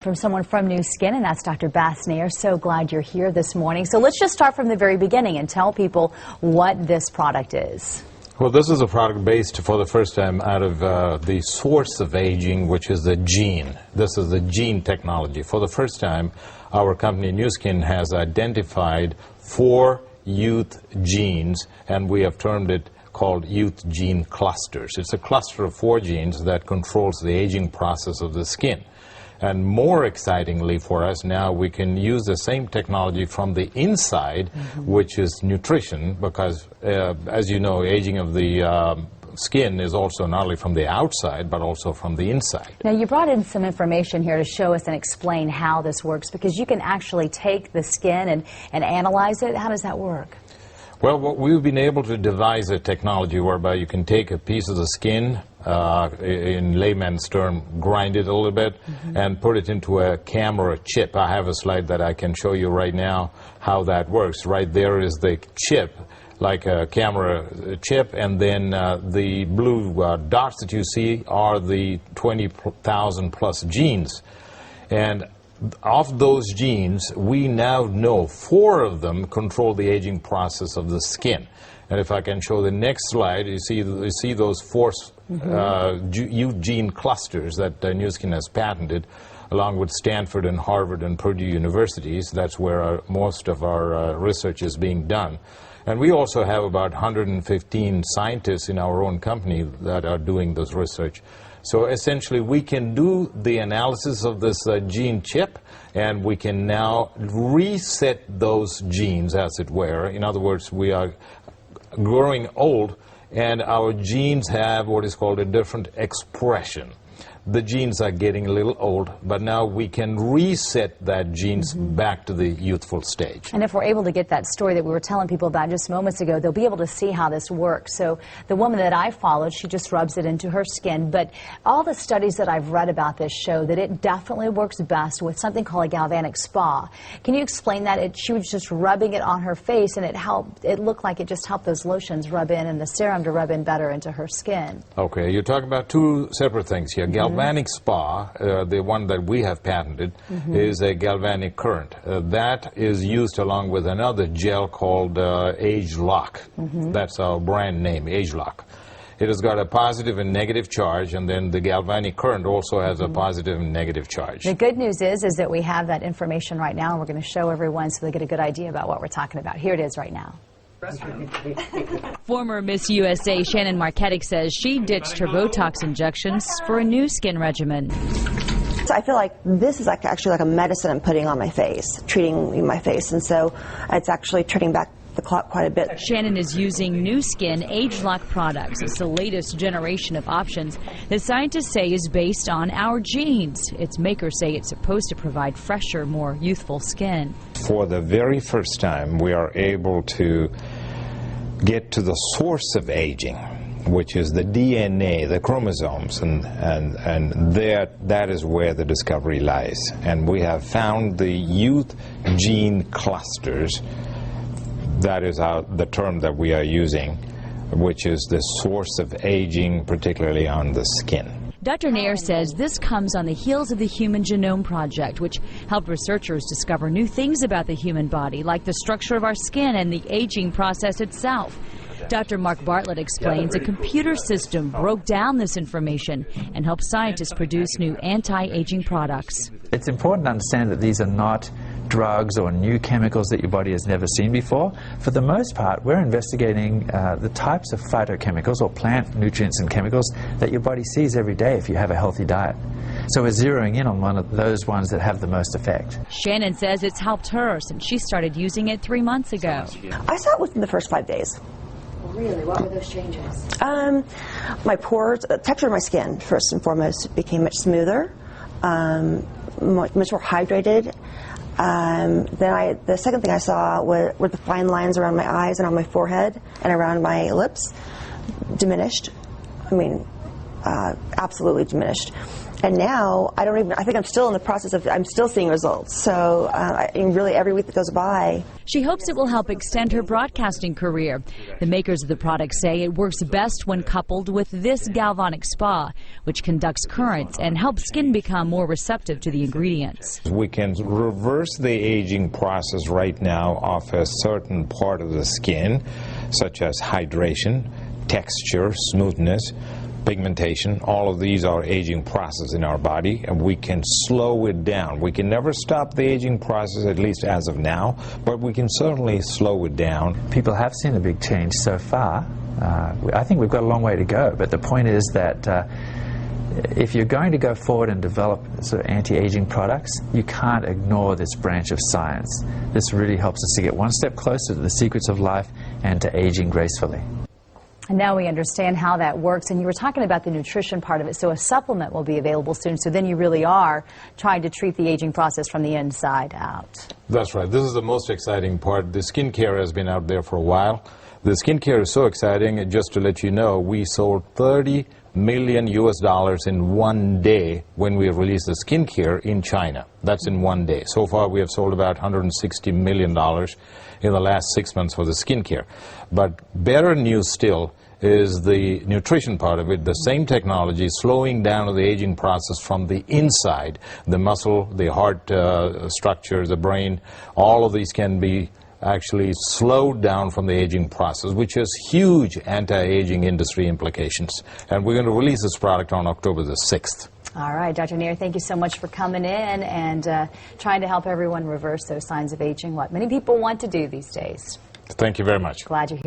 from someone from Nu Skin, and that's Dr. Bassnayer. So glad you're here this morning. So let's just start from the very beginning and tell people what this product is. Well, this is a product based for the first time out of the source of aging, which is the gene. This is the gene technology. For the first time, our company Nu Skin has identified 4 youth genes, and we have termed it called youth gene clusters. It's a cluster of 4 genes that controls the aging process of the skin. And more excitingly for us now, we can use the same technology from the inside, which is nutrition, because as you know, aging of the skin is also not only from the outside, but also from the inside. Now, you brought in some information here to show us and explain how this works, because you can actually take the skin and analyze it. How does that work? Well, we've been able to devise a technology whereby you can take a piece of the skin, in layman's term, grind it a little bit, and put it into a camera chip. I have a slide that I can show you right now how that works. Right there is the chip, like a camera chip, and then the blue dots that you see are the 20,000 plus genes. And of those genes, we now know 4 of them control the aging process of the skin. And if I can show the next slide, you see those 4 youth gene clusters that Nu Skin has patented, along with Stanford and Harvard and Purdue universities. That's where most of our research is being done. And we also have about 115 scientists in our own company that are doing this research. So essentially, we can do the analysis of this gene chip, and we can now reset those genes, as it were. In other words, we are growing old, and our genes have what is called a different expression. The genes are getting a little old, but now we can reset that genes back to the youthful stage. And if we're able to get that story that we were telling people about just moments ago, they'll be able to see how this works. So the woman that I followed, she just rubs it into her skin. But all the studies that I've read about this show that it definitely works best with something called a galvanic spa. Can you explain that? She was just rubbing it on her face, and it looked like it just helped those lotions rub in and the serum to rub in better into her skin. Okay, you're talking about 2 separate things here. Galvanic spa, the one that we have patented, is a galvanic current. That is used along with another gel called AgeLOC. That's our brand name, AgeLOC. It has got a positive and negative charge, and then the galvanic current also has a positive and negative charge. The good news is that we have that information right now, and we're going to show everyone so they get a good idea about what we're talking about. Here it is right now. Former Miss USA Shannon Marketic says she ditched her Botox injections for a Nu Skin regimen. So I feel like this is actually like a medicine I'm putting on my face, treating my face, and so it's actually turning back the clock quite a bit. Shannon is using Nu Skin AgeLOC products. It's the latest generation of options that scientists say is based on our genes. Its makers say it's supposed to provide fresher, more youthful skin. For the very first time, we are able to get to the source of aging, which is the DNA, the chromosomes, and that is where the discovery lies. And we have found the youth gene clusters. That is the term that we are using, which is the source of aging, particularly on the skin. Dr. Nair says this comes on the heels of the Human Genome Project, which helped researchers discover new things about the human body, like the structure of our skin and the aging process itself. Dr. Mark Bartlett explains a computer system broke down this information and helped scientists produce new anti-aging products. It's important to understand that these are not drugs or new chemicals that your body has never seen before. For the most part, we're investigating the types of phytochemicals or plant nutrients and chemicals that your body sees every day if you have a healthy diet. So we're zeroing in on one of those ones that have the most effect. Shannon says it's helped her since she started using it 3 months ago. I saw it within the first 5 days. Really? What were those changes? My pores, the texture of my skin, first and foremost, became much smoother, much more hydrated. The second thing I saw were the fine lines around my eyes and on my forehead and around my lips diminished. I mean, absolutely diminished. And now, I think I'm still in the process of, I'm still seeing results. So really every week that goes by. She hopes it will help extend her broadcasting career. The makers of the product say it works best when coupled with this galvanic spa, which conducts currents and helps skin become more receptive to the ingredients. We can reverse the aging process right now of a certain part of the skin, such as hydration, texture, smoothness, pigmentation. All of these are aging processes in our body, and we can slow it down. We can never stop the aging process, at least as of now, but we can certainly slow it down. People have seen a big change so far. I think we've got a long way to go, but the point is that if you're going to go forward and develop sort of anti-aging products, you can't ignore this branch of science. This really helps us to get one step closer to the secrets of life and to aging gracefully. And now we understand how that works, and you were talking about the nutrition part of it, so a supplement will be available soon, so then you really are trying to treat the aging process from the inside out. That's right. This is the most exciting part. The skincare has been out there for a while. The skincare is so exciting, and just to let you know, we sold $30 million in one day when we released the skincare in China. That's in one day. So far we have sold about $160 million in the last 6 months for the skincare. But better news still is the nutrition part of it. The same technology slowing down the aging process from the inside, the muscle, the heart structure, the brain, all of these can be actually slowed down from the aging process, which has huge anti-aging industry implications. And we're going to release this product on October the 6th. All right, Dr. Nair, thank you so much for coming in and trying to help everyone reverse those signs of aging, what many people want to do these days. Thank you very much. Glad you're here.